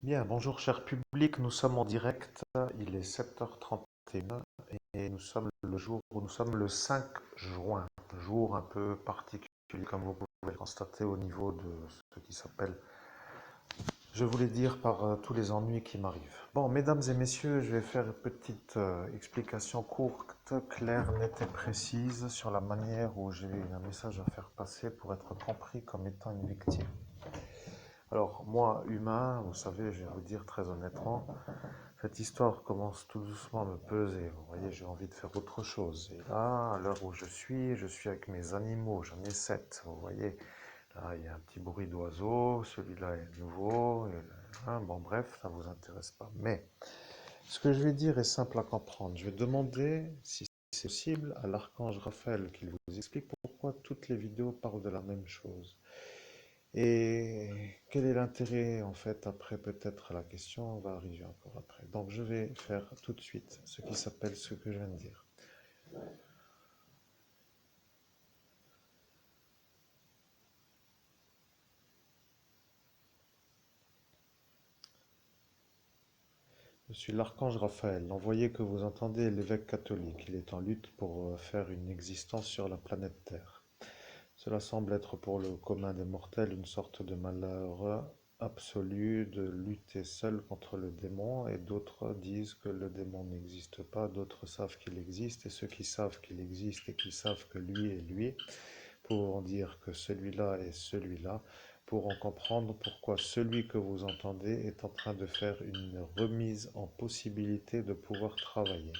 Bien, bonjour cher public, nous sommes en direct, il est 7h31 et nous sommes le jour où nous sommes le 5 juin, jour un peu particulier comme vous pouvez le constater au niveau de ce qui s'appelle, je voulais dire, par tous les ennuis qui m'arrivent. Bon, mesdames et messieurs, je vais faire une petite explication courte, claire, nette et précise sur la manière où j'ai un message à faire passer pour être compris comme étant une victime. Alors, moi, humain, vous savez, je vais vous dire très honnêtement, cette histoire commence tout doucement à me peser. Vous voyez, j'ai envie de faire autre chose. Et là, à l'heure où je suis avec mes animaux, j'en ai 7. Vous voyez, là, il y a un petit bruit d'oiseau, celui-là est nouveau. Bon, bref, ça ne vous intéresse pas. Mais ce que je vais dire est simple à comprendre. Je vais demander, si c'est possible, à l'archange Raphaël qu'il vous explique pourquoi toutes les vidéos parlent de la même chose. Et quel est l'intérêt, en fait, après peut-être la question va arriver encore après. Donc je vais faire tout de suite ce qui s'appelle ce que je viens de dire. Je suis l'archange Raphaël, l'envoyé que vous entendez est l'évêque catholique. Il est en lutte pour faire une existence sur la planète Terre. Cela semble être pour le commun des mortels une sorte de malheur absolu de lutter seul contre le démon, et d'autres disent que le démon n'existe pas, d'autres savent qu'il existe, et ceux qui savent qu'il existe et qui savent que lui est lui, pourront dire que celui-là est celui-là, pourront comprendre pourquoi celui que vous entendez est en train de faire une remise en possibilité de pouvoir travailler.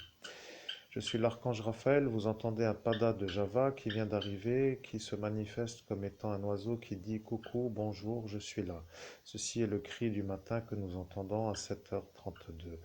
Je suis l'archange Raphaël, vous entendez un pada de Java qui vient d'arriver, qui se manifeste comme étant un oiseau qui dit coucou, bonjour, je suis là. Ceci est le cri du matin que nous entendons à 7h32.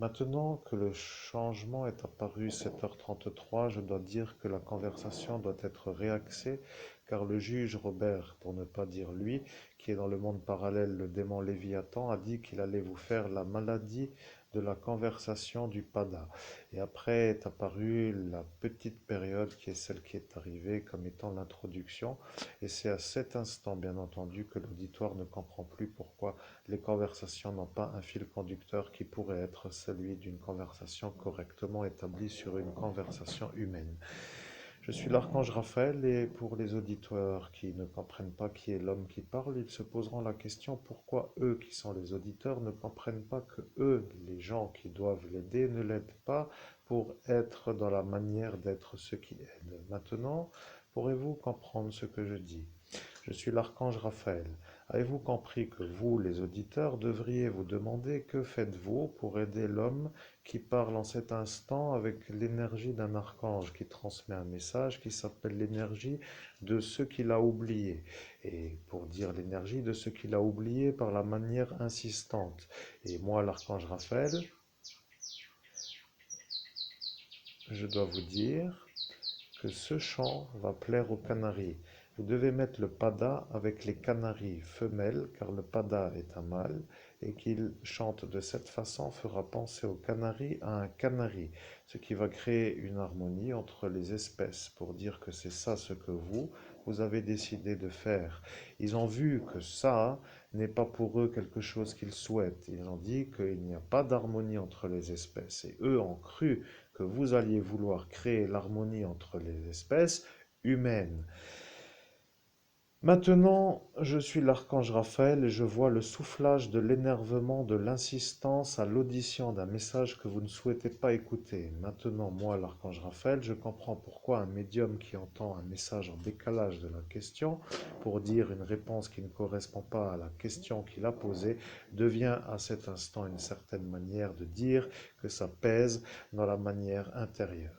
Maintenant que le changement est apparu 7h33, je dois dire que la conversation doit être réaxée, car le juge Robert, pour ne pas dire lui, qui est dans le monde parallèle, le démon Léviathan, a dit qu'il allait vous faire la maladie de la conversation du pada. Et après est apparue la petite période qui est celle qui est arrivée comme étant l'introduction. Et c'est à cet instant, bien entendu, que l'auditoire ne comprend plus pourquoi les conversations n'ont pas un fil conducteur qui pourrait être celui d'une conversation correctement établie sur une conversation humaine. Je suis l'archange Raphaël, et pour les auditeurs qui ne comprennent pas qui est l'homme qui parle, ils se poseront la question pourquoi eux qui sont les auditeurs ne comprennent pas que eux, les gens qui doivent l'aider, ne l'aident pas pour être dans la manière d'être ceux qui aident. Maintenant, pourrez-vous comprendre ce que je dis? Je suis l'archange Raphaël. Avez-vous compris que vous, les auditeurs, devriez vous demander que faites-vous pour aider l'homme qui parle en cet instant avec l'énergie d'un archange qui transmet un message qui s'appelle l'énergie de ce qu'il a oublié. Et pour dire l'énergie de ce qu'il a oublié par la manière insistante. Et moi, l'archange Raphaël, je dois vous dire que ce chant va plaire aux canaris. Vous devez mettre le pada avec les canaris femelles, car le pada est un mâle, et qu'il chante de cette façon fera penser au canari à un canari, ce qui va créer une harmonie entre les espèces, pour dire que c'est ça ce que vous avez décidé de faire. Ils ont vu que ça n'est pas pour eux quelque chose qu'ils souhaitent. Ils ont dit qu'il n'y a pas d'harmonie entre les espèces, et eux ont cru que vous alliez vouloir créer l'harmonie entre les espèces humaines. Maintenant, je suis l'archange Raphaël et je vois le soufflage de l'énervement, de l'insistance à l'audition d'un message que vous ne souhaitez pas écouter. Maintenant, moi, l'archange Raphaël, je comprends pourquoi un médium qui entend un message en décalage de la question, pour dire une réponse qui ne correspond pas à la question qu'il a posée, devient à cet instant une certaine manière de dire que ça pèse dans la manière intérieure.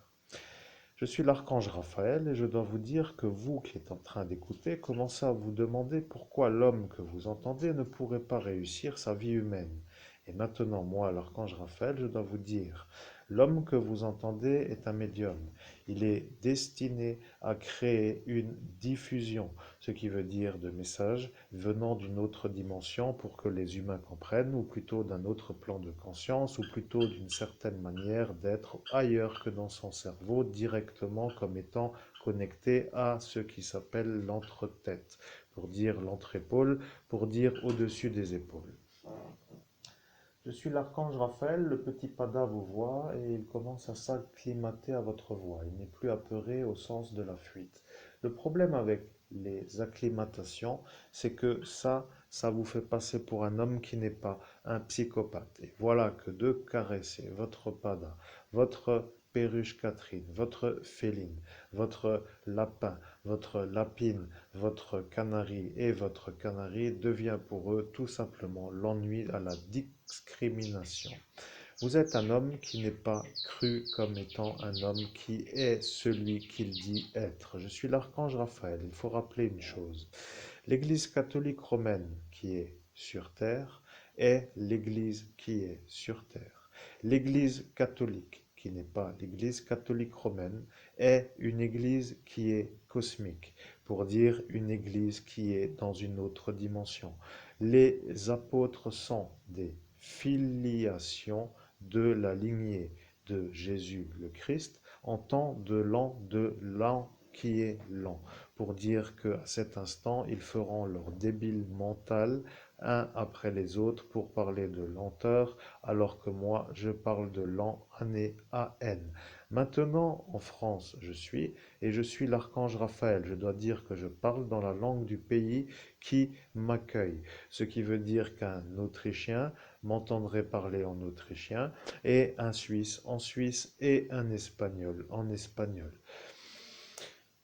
Je suis l'archange Raphaël et je dois vous dire que vous qui êtes en train d'écouter commencez à vous demander pourquoi l'homme que vous entendez ne pourrait pas réussir sa vie humaine. Et maintenant, moi, l'archange Raphaël, je dois vous dire, l'homme que vous entendez est un médium. Il est destiné à créer une diffusion, ce qui veut dire de messages venant d'une autre dimension pour que les humains comprennent, ou plutôt d'un autre plan de conscience, ou plutôt d'une certaine manière d'être ailleurs que dans son cerveau, directement comme étant connecté à ce qui s'appelle l'entre-tête, pour dire l'entre-épaule, pour dire au-dessus des épaules. Je suis l'archange Raphaël, le petit Pada vous voit et il commence à s'acclimater à votre voix. Il n'est plus apeuré au sens de la fuite. Le problème avec les acclimatations, c'est que ça vous fait passer pour un homme qui n'est pas un psychopathe. Et voilà que de caresser votre Pada, votre perruche Catherine, votre féline, votre lapin, votre lapine, votre canari et votre canari devient pour eux tout simplement l'ennui à la discrimination. Vous êtes un homme qui n'est pas cru comme étant un homme qui est celui qu'il dit être. Je suis l'archange Raphaël. Il faut rappeler une chose. L'Église catholique romaine qui est sur terre est l'Église qui est sur terre. L'Église catholique, qui n'est pas l'Église catholique romaine, est une Église qui est cosmique, pour dire une Église qui est dans une autre dimension. Les apôtres sont des filiations de la lignée de Jésus le Christ en temps de l'an qui est l'an, pour dire qu'à cet instant, ils feront leur débile mental un après les autres pour parler de lenteur, alors que moi, je parle de lent, année AN. Maintenant, en France, et je suis l'archange Raphaël. Je dois dire que je parle dans la langue du pays qui m'accueille, ce qui veut dire qu'un Autrichien m'entendrait parler en autrichien, et un Suisse en suisse, et un Espagnol en espagnol.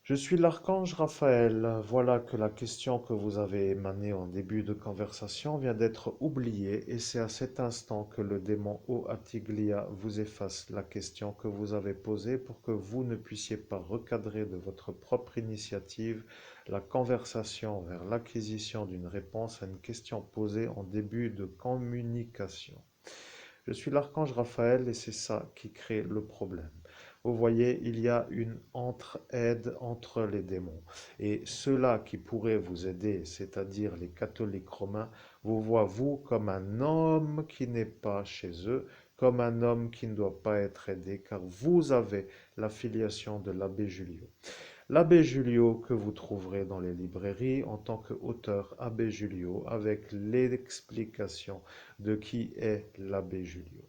Je suis l'archange Raphaël. Voilà que la question que vous avez émanée en début de conversation vient d'être oubliée et c'est à cet instant que le démon Oatiglia vous efface la question que vous avez posée pour que vous ne puissiez pas recadrer de votre propre initiative la conversation vers l'acquisition d'une réponse à une question posée en début de communication. Je suis l'archange Raphaël et c'est ça qui crée le problème. Vous voyez, il y a une entraide entre les démons. Et ceux-là qui pourraient vous aider, c'est-à-dire les catholiques romains, vous voient vous comme un homme qui n'est pas chez eux, comme un homme qui ne doit pas être aidé, car vous avez la filiation de l'abbé Julio. L'abbé Julio que vous trouverez dans les librairies en tant qu'auteur abbé Julio avec l'explication de qui est l'abbé Julio.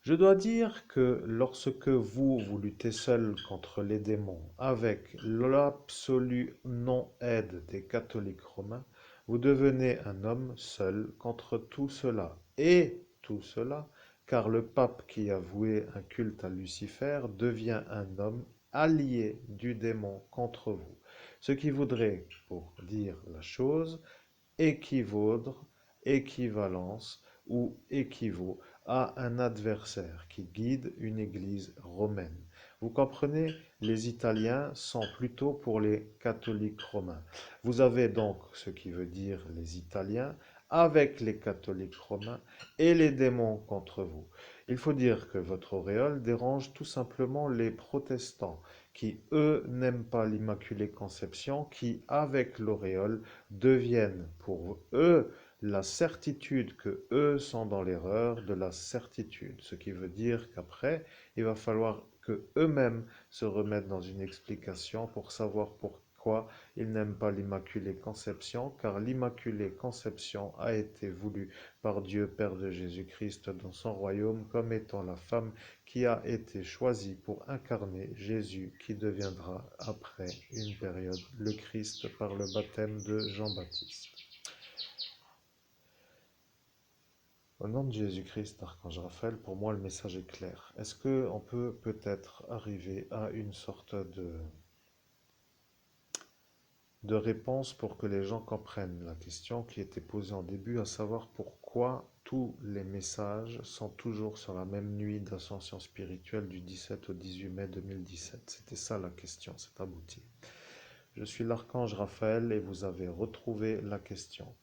Je dois dire que lorsque vous luttez seul contre les démons avec l'absolue non-aide des catholiques romains, vous devenez un homme seul contre tout cela. Et tout cela, car le pape qui a voué un culte à Lucifer devient un homme allié du démon contre vous. Ce qui voudrait, pour dire la chose, équivaudre, équivalence ou équivaut à un adversaire qui guide une église romaine. Vous comprenez, les Italiens sont plutôt pour les catholiques romains. Vous avez donc ce qui veut dire les Italiens avec les catholiques romains et les démons contre vous. Il faut dire que votre auréole dérange tout simplement les protestants qui, eux, n'aiment pas l'Immaculée Conception, qui, avec l'auréole, deviennent pour eux la certitude que eux sont dans l'erreur de la certitude. Ce qui veut dire qu'après, il va falloir que eux-mêmes se remettent dans une explication pour savoir pourquoi ils n'aiment pas l'Immaculée Conception, car l'Immaculée Conception a été voulue par Dieu Père de Jésus-Christ dans son royaume comme étant la femme qui a été choisie pour incarner Jésus qui deviendra après une période le Christ par le baptême de Jean-Baptiste. Au nom de Jésus-Christ, Archange Raphaël, pour moi le message est clair. Est-ce qu'on peut peut-être arriver à une sorte de réponse pour que les gens comprennent la question qui était posée en début, à savoir pourquoi tous les messages sont toujours sur la même nuit d'ascension spirituelle du 17 au 18 mai 2017. C'était ça la question, c'est abouti. Je suis l'archange Raphaël et vous avez retrouvé la question.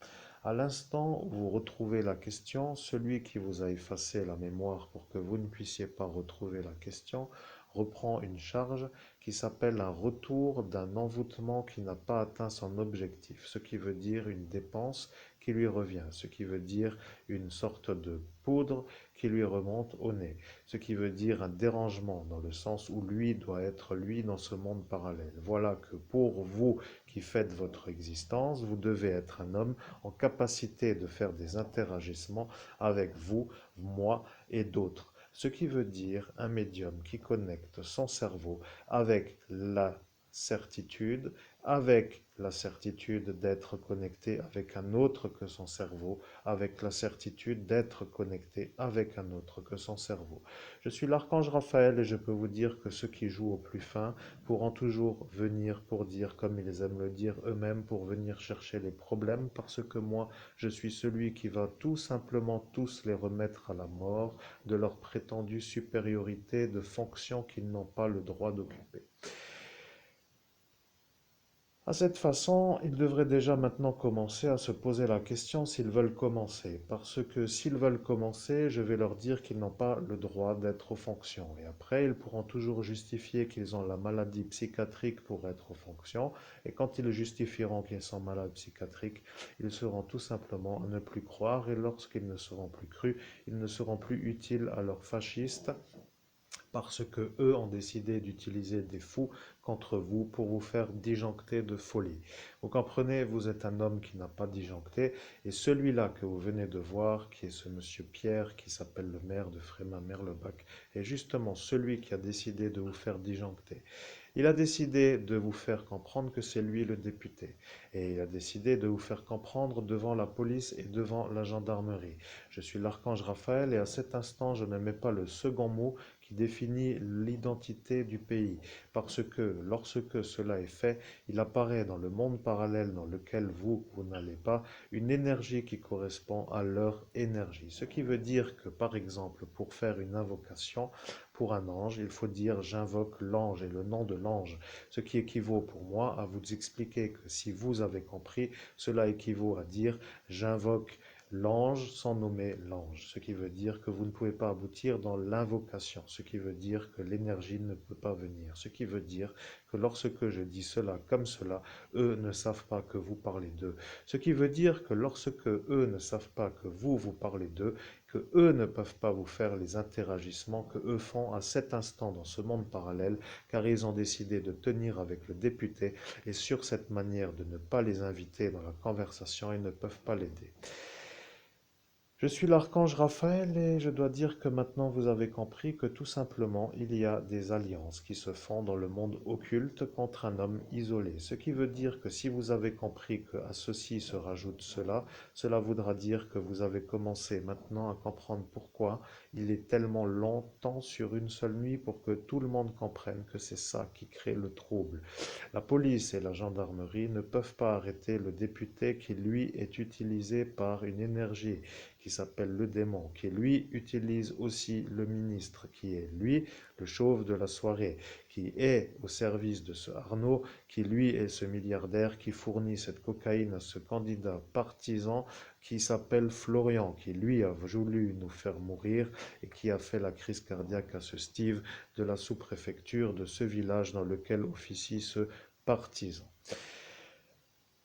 À l'instant où vous retrouvez la question, celui qui vous a effacé la mémoire pour que vous ne puissiez pas retrouver la question reprend une charge qui s'appelle un retour d'un envoûtement qui n'a pas atteint son objectif, ce qui veut dire une dépense qui lui revient, ce qui veut dire une sorte de poudre qui lui remonte au nez, ce qui veut dire un dérangement dans le sens où lui doit être lui dans ce monde parallèle. Voilà que pour vous qui faites votre existence, vous devez être un homme en capacité de faire des interagissements avec vous, moi et d'autres. Ce qui veut dire un médium qui connecte son cerveau avec la certitude d'être connecté avec un autre que son cerveau, avec la certitude d'être connecté avec un autre que son cerveau. Je suis l'archange Raphaël et je peux vous dire que ceux qui jouent au plus fin pourront toujours venir pour dire, comme ils aiment le dire eux-mêmes, pour venir chercher les problèmes, parce que moi, je suis celui qui va tout simplement tous les remettre à la mort de leur prétendue supériorité de fonctions qu'ils n'ont pas le droit d'occuper. À cette façon, ils devraient déjà maintenant commencer à se poser la question s'ils veulent commencer, parce que s'ils veulent commencer, je vais leur dire qu'ils n'ont pas le droit d'être aux fonctions. Et après, ils pourront toujours justifier qu'ils ont la maladie psychiatrique pour être aux fonctions, et quand ils justifieront qu'ils sont malades psychiatriques, ils seront tout simplement à ne plus croire, et lorsqu'ils ne seront plus crus, ils ne seront plus utiles à leurs fascistes, parce que eux ont décidé d'utiliser des fous contre vous pour vous faire disjoncter de folie. Vous comprenez, vous êtes un homme qui n'a pas disjoncté, et celui-là que vous venez de voir, qui est ce monsieur Pierre, qui s'appelle le maire de Frémin-Merlebach, est justement celui qui a décidé de vous faire disjoncter. Il a décidé de vous faire comprendre que c'est lui le député. Et il a décidé de vous faire comprendre devant la police et devant la gendarmerie. Je suis l'archange Raphaël et à cet instant, je ne mets pas le second mot qui définit l'identité du pays. Parce que lorsque cela est fait, il apparaît dans le monde parallèle dans lequel vous n'allez pas, une énergie qui correspond à leur énergie. Ce qui veut dire que, par exemple, pour faire une invocation, pour un ange, il faut dire j'invoque l'ange et le nom de l'ange, ce qui équivaut pour moi à vous expliquer que si vous avez compris, cela équivaut à dire j'invoque l'ange sans nommer l'ange, ce qui veut dire que vous ne pouvez pas aboutir dans l'invocation, ce qui veut dire que l'énergie ne peut pas venir, ce qui veut dire que lorsque je dis cela comme cela, eux ne savent pas que vous parlez d'eux, ce qui veut dire que lorsque eux ne savent pas que vous parlez d'eux, que eux ne peuvent pas vous faire les interagissements que eux font à cet instant dans ce monde parallèle, car ils ont décidé de tenir avec le député, et sur cette manière de ne pas les inviter dans la conversation, ils ne peuvent pas l'aider. Je suis l'archange Raphaël et je dois dire que maintenant vous avez compris que tout simplement il y a des alliances qui se font dans le monde occulte contre un homme isolé. Ce qui veut dire que si vous avez compris qu'à ceci se rajoute cela, cela voudra dire que vous avez commencé maintenant à comprendre pourquoi il est tellement longtemps sur une seule nuit pour que tout le monde comprenne que c'est ça qui crée le trouble. La police et la gendarmerie ne peuvent pas arrêter le député qui lui est utilisé par une énergie qui s'appelle le démon, qui lui utilise aussi le ministre, qui est lui le chauve de la soirée, qui est au service de ce Arnaud, qui lui est ce milliardaire qui fournit cette cocaïne à ce candidat partisan qui s'appelle Florian, qui lui a voulu nous faire mourir et qui a fait la crise cardiaque à ce Steve de la sous-préfecture de ce village dans lequel officie ce partisan.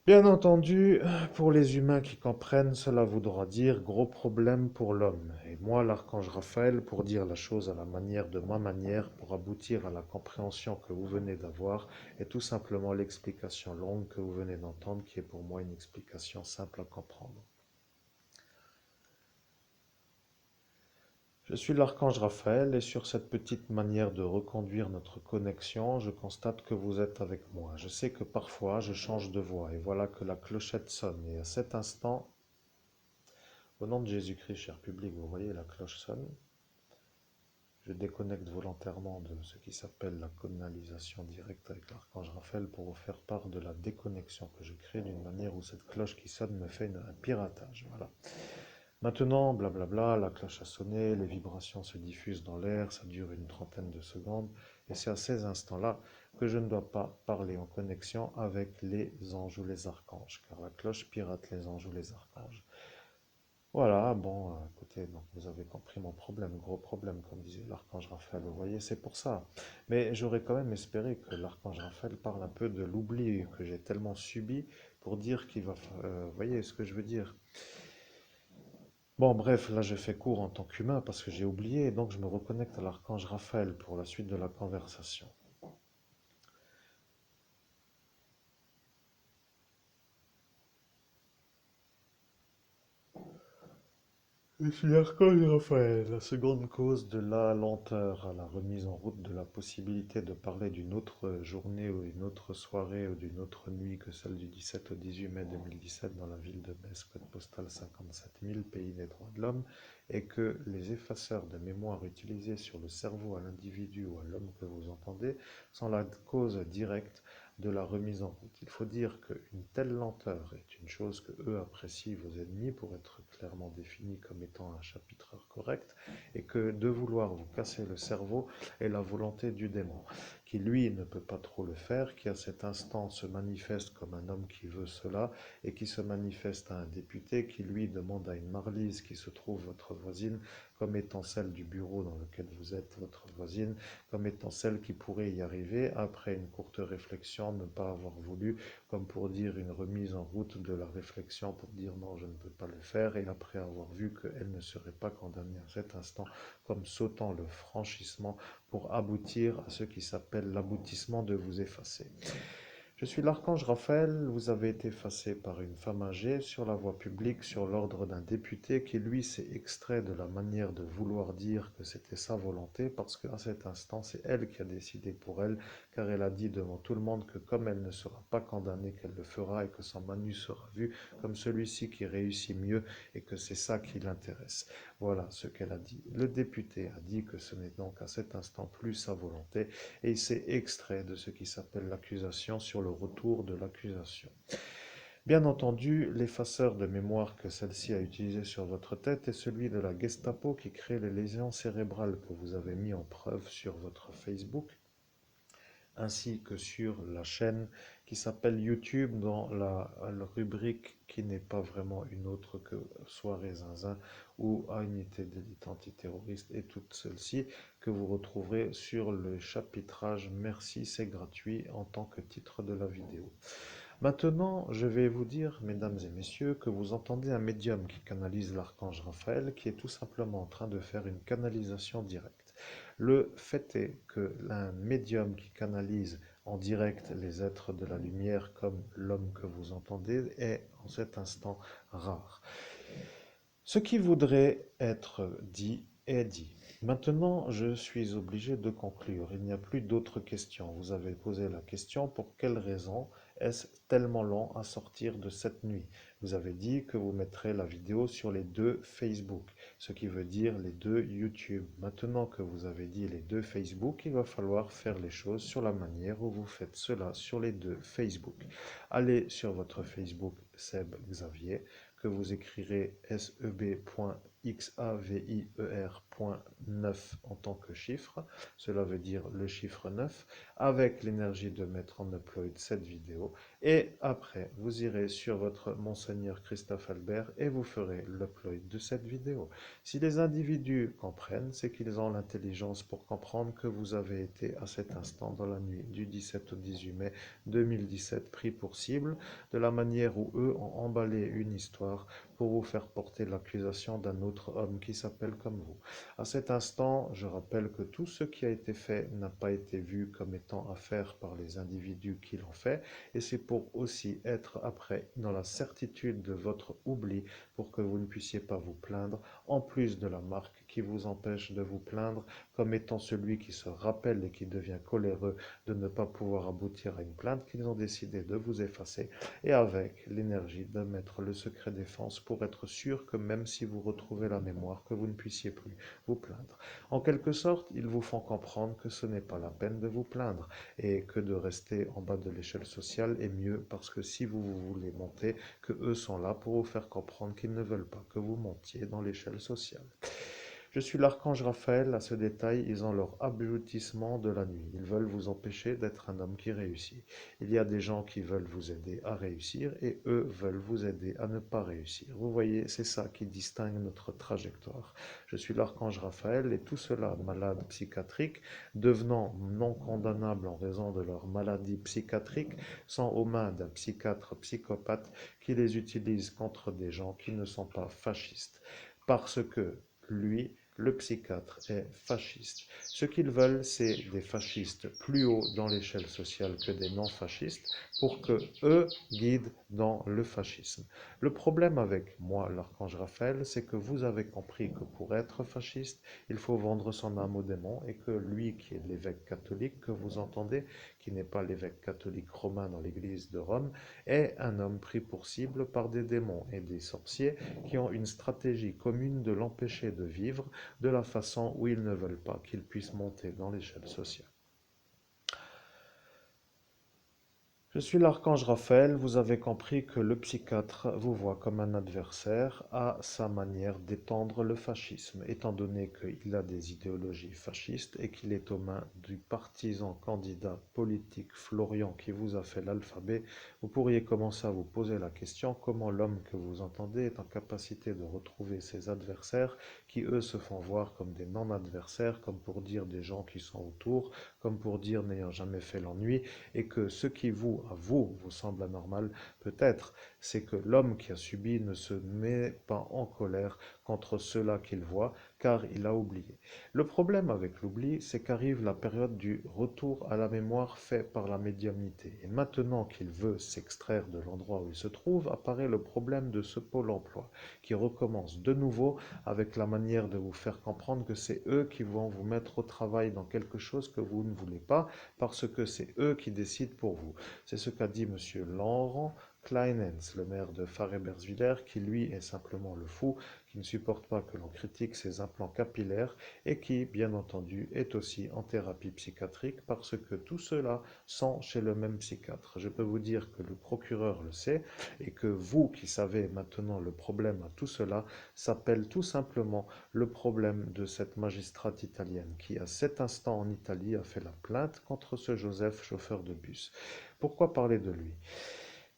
Bien entendu, pour les humains qui comprennent, cela voudra dire gros problème pour l'homme. Et moi, l'archange Raphaël, pour dire la chose à la manière de ma manière, pour aboutir à la compréhension que vous venez d'avoir, est tout simplement l'explication longue que vous venez d'entendre, qui est pour moi une explication simple à comprendre. Je suis l'archange Raphaël et sur cette petite manière de reconduire notre connexion, je constate que vous êtes avec moi. Je sais que parfois je change de voix et voilà que la clochette sonne. Et à cet instant, au nom de Jésus-Christ, cher public, vous voyez la cloche sonne. Je déconnecte volontairement de ce qui s'appelle la canalisation directe avec l'archange Raphaël pour vous faire part de la déconnexion que je crée d'une manière où cette cloche qui sonne me fait un piratage. Voilà. Maintenant, blablabla, la cloche a sonné, les vibrations se diffusent dans l'air, ça dure une trentaine de secondes, et c'est à ces instants-là que je ne dois pas parler en connexion avec les anges ou les archanges, car la cloche pirate les anges ou les archanges. Voilà, bon, écoutez, donc vous avez compris mon problème, gros problème, comme disait l'archange Raphaël, vous voyez, c'est pour ça. Mais j'aurais quand même espéré que l'archange Raphaël parle un peu de l'oubli que j'ai tellement subi pour dire qu'il va... Vous voyez ce que je veux dire? Bon, bref, là je fais court en tant qu'humain parce que j'ai oublié, et donc je me reconnecte à l'archange Raphaël pour la suite de la conversation. Je suis l'archange Raphaël, la seconde cause de la lenteur à la remise en route de la possibilité de parler d'une autre journée ou une autre soirée ou d'une autre nuit que celle du 17 au 18 mai 2017 dans la ville de Metz, code postal 57 000, pays des droits de l'homme, et que les effaceurs de mémoire utilisés sur le cerveau à l'individu ou à l'homme que vous entendez sont la cause directe de la remise en route. Il faut dire qu'une telle lenteur est une chose que eux apprécient, vos ennemis, pour être clairement définis comme étant un chapitreur correct, et que de vouloir vous casser le cerveau est la volonté du démon, qui lui ne peut pas trop le faire, qui à cet instant se manifeste comme un homme qui veut cela, et qui se manifeste à un député, qui lui demande à une Marlise qui se trouve votre voisine, comme étant celle du bureau dans lequel vous êtes, votre voisine, comme étant celle qui pourrait y arriver après une courte réflexion, ne pas avoir voulu, comme pour dire une remise en route de la réflexion, pour dire non, je ne peux pas le faire, et après avoir vu qu'elle ne serait pas condamnée à cet instant, comme sautant le franchissement pour aboutir à ce qui s'appelle l'aboutissement de vous effacer. Je suis l'archange Raphaël, vous avez été effacé par une femme âgée sur la voie publique sur l'ordre d'un député qui, lui, s'est extrait de la manière de vouloir dire que c'était sa volonté parce qu'à cet instant, c'est elle qui a décidé pour elle, car elle a dit devant tout le monde que comme elle ne sera pas condamnée, qu'elle le fera et que son manu sera vu comme celui-ci qui réussit mieux et que c'est ça qui l'intéresse. Voilà ce qu'elle a dit. Le député a dit que ce n'est donc à cet instant plus sa volonté et il s'est extrait de ce qui s'appelle l'accusation sur le retour de l'accusation. Bien entendu, l'effaceur de mémoire que celle-ci a utilisé sur votre tête est celui de la Gestapo qui crée les lésions cérébrales que vous avez mis en preuve sur votre Facebook, ainsi que sur la chaîne qui s'appelle YouTube dans la rubrique qui n'est pas vraiment une autre que Soirée Zinzin ou à unité d'élite antiterroriste et toutes celles-ci que vous retrouverez sur le chapitrage Merci, c'est gratuit en tant que titre de la vidéo. Maintenant, je vais vous dire, mesdames et messieurs, que vous entendez un médium qui canalise l'archange Raphaël, qui est tout simplement en train de faire une canalisation directe. Le fait est que un médium qui canalise en direct les êtres de la lumière, comme l'homme que vous entendez, est en cet instant rare. Ce qui voudrait être dit est dit. Maintenant, je suis obligé de conclure. Il n'y a plus d'autres questions. Vous avez posé la question pour quelle raison est-ce tellement long à sortir de cette nuit? Vous avez dit que vous mettrez la vidéo sur les deux Facebook, ce qui veut dire les deux YouTube. Maintenant que vous avez dit les deux Facebook, il va falloir faire les choses sur la manière où vous faites cela sur les deux Facebook. Allez sur votre Facebook Seb Xavier, que vous écrirez seb.xavier.9 en tant que chiffre, cela veut dire le chiffre 9, avec l'énergie de mettre en upload cette vidéo, et après vous irez sur votre Monseigneur Christophe Albert et vous ferez l'upload de cette vidéo. Si les individus comprennent, c'est qu'ils ont l'intelligence pour comprendre que vous avez été à cet instant dans la nuit du 17 au 18 mai 2017 pris pour cible, de la manière où eux ont emballé une histoire pour vous faire porter l'accusation d'un autre homme qui s'appelle comme vous. À cet instant, je rappelle que tout ce qui a été fait n'a pas été vu comme étant à faire par les individus qui l'ont fait, et c'est pour aussi être après dans la certitude de votre oubli pour que vous ne puissiez pas vous plaindre, en plus de la marque qui vous empêche de vous plaindre comme étant celui qui se rappelle et qui devient coléreux de ne pas pouvoir aboutir à une plainte qu'ils ont décidé de vous effacer, et avec l'énergie de mettre le secret défense pour être sûr que même si vous retrouvez la mémoire, que vous ne puissiez plus vous plaindre. En quelque sorte, ils vous font comprendre que ce n'est pas la peine de vous plaindre et que de rester en bas de l'échelle sociale est mieux parce que si vous voulez monter, que eux sont là pour vous faire comprendre qu'ils ne veulent pas que vous montiez dans l'échelle sociale. Je suis l'archange Raphaël, à ce détail, ils ont leur aboutissement de la nuit. Ils veulent vous empêcher d'être un homme qui réussit. Il y a des gens qui veulent vous aider à réussir et eux veulent vous aider à ne pas réussir. Vous voyez, c'est ça qui distingue notre trajectoire. Je suis l'archange Raphaël et tout cela, malades psychiatriques, devenant non condamnables en raison de leur maladie psychiatrique, sont aux mains d'un psychiatre psychopathe qui les utilise contre des gens qui ne sont pas fascistes. Parce que lui, le psychiatre, est fasciste. Ce qu'ils veulent, c'est des fascistes plus haut dans l'échelle sociale que des non-fascistes pour que eux guident dans le fascisme. Le problème avec moi, l'archange Raphaël, c'est que vous avez compris que pour être fasciste, il faut vendre son âme au démon et que lui, qui est l'évêque catholique que vous entendez, qui n'est pas l'évêque catholique romain dans l'église de Rome, est un homme pris pour cible par des démons et des sorciers qui ont une stratégie commune de l'empêcher de vivre de la façon où ils ne veulent pas qu'il puisse monter dans l'échelle sociale. Je suis l'archange Raphaël, vous avez compris que le psychiatre vous voit comme un adversaire à sa manière d'étendre le fascisme, étant donné qu'il a des idéologies fascistes et qu'il est aux mains du partisan candidat politique Florian qui vous a fait l'alphabet. Vous pourriez commencer à vous poser la question comment l'homme que vous entendez est en capacité de retrouver ses adversaires qui eux se font voir comme des non-adversaires, comme pour dire des gens qui sont autour, comme pour dire n'ayant jamais fait l'ennui, et que ce qui à vous, vous semble anormal, peut-être, c'est que l'homme qui a subi ne se met pas en colère contre ceux-là qu'il voit, car il a oublié. Le problème avec l'oubli, c'est qu'arrive la période du retour à la mémoire fait par la médiumnité. Et maintenant qu'il veut s'extraire de l'endroit où il se trouve, apparaît le problème de ce pôle emploi, qui recommence de nouveau avec la manière de vous faire comprendre que c'est eux qui vont vous mettre au travail dans quelque chose que vous ne voulez pas, parce que c'est eux qui décident pour vous. C'est ce qu'a dit M. Laurent Kleinens, le maire de Faré-Bersviller, qui lui est simplement le fou, qui ne supporte pas que l'on critique ses implants capillaires et qui, bien entendu, est aussi en thérapie psychiatrique parce que tous ceux-là sont chez le même psychiatre. Je peux vous dire que le procureur le sait et que vous qui savez maintenant le problème à tout cela s'appelle tout simplement le problème de cette magistrate italienne qui, à cet instant en Italie, a fait la plainte contre ce Joseph, chauffeur de bus. Pourquoi parler de lui?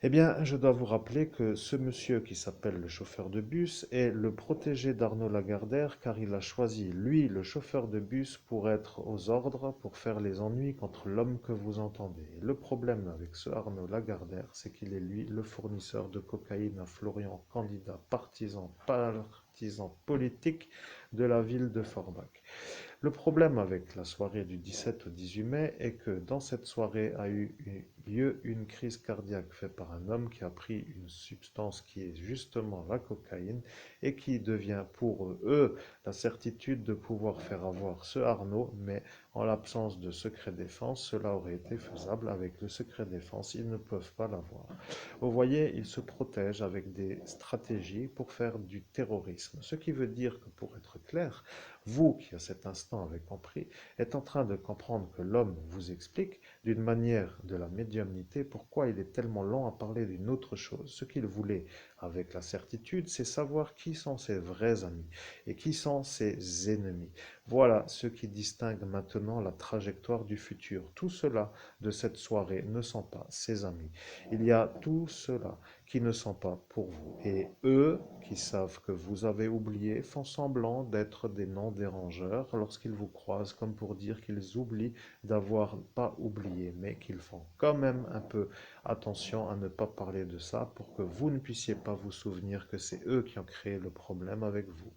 Eh bien, je dois vous rappeler que ce monsieur qui s'appelle le chauffeur de bus est le protégé d'Arnaud Lagardère car il a choisi, lui, le chauffeur de bus, pour être aux ordres, pour faire les ennuis contre l'homme que vous entendez. Et le problème avec ce Arnaud Lagardère, c'est qu'il est, lui, le fournisseur de cocaïne à Florian, candidat partisan politique de la ville de Forbach. Le problème avec la soirée du 17 au 18 mai est que dans cette soirée a eu lieu une crise cardiaque faite par un homme qui a pris une substance qui est justement la cocaïne et qui devient pour eux la certitude de pouvoir faire avoir ce Arnaud, mais en l'absence de secret défense, cela aurait été faisable avec le secret défense, ils ne peuvent pas l'avoir. Vous voyez, ils se protègent avec des stratégies pour faire du terrorisme, ce qui veut dire que pour être clair, vous, qui à cet instant avez compris, êtes en train de comprendre que l'homme vous explique d'une manière de la médiumnité pourquoi il est tellement lent à parler d'une autre chose. Ce qu'il voulait avec la certitude, c'est savoir qui sont ses vrais amis et qui sont ses ennemis. Voilà ce qui distingue maintenant la trajectoire du futur. Tout cela de cette soirée ne sont pas ses amis. Il y a tout cela qui ne sont pas pour vous. Et eux, qui savent que vous avez oublié, font semblant d'être des non-dérangeurs lorsqu'ils vous croisent, comme pour dire qu'ils oublient d'avoir pas oublié, mais qu'ils font quand même un peu attention à ne pas parler de ça pour que vous ne puissiez pas vous souvenir que c'est eux qui ont créé le problème avec vous.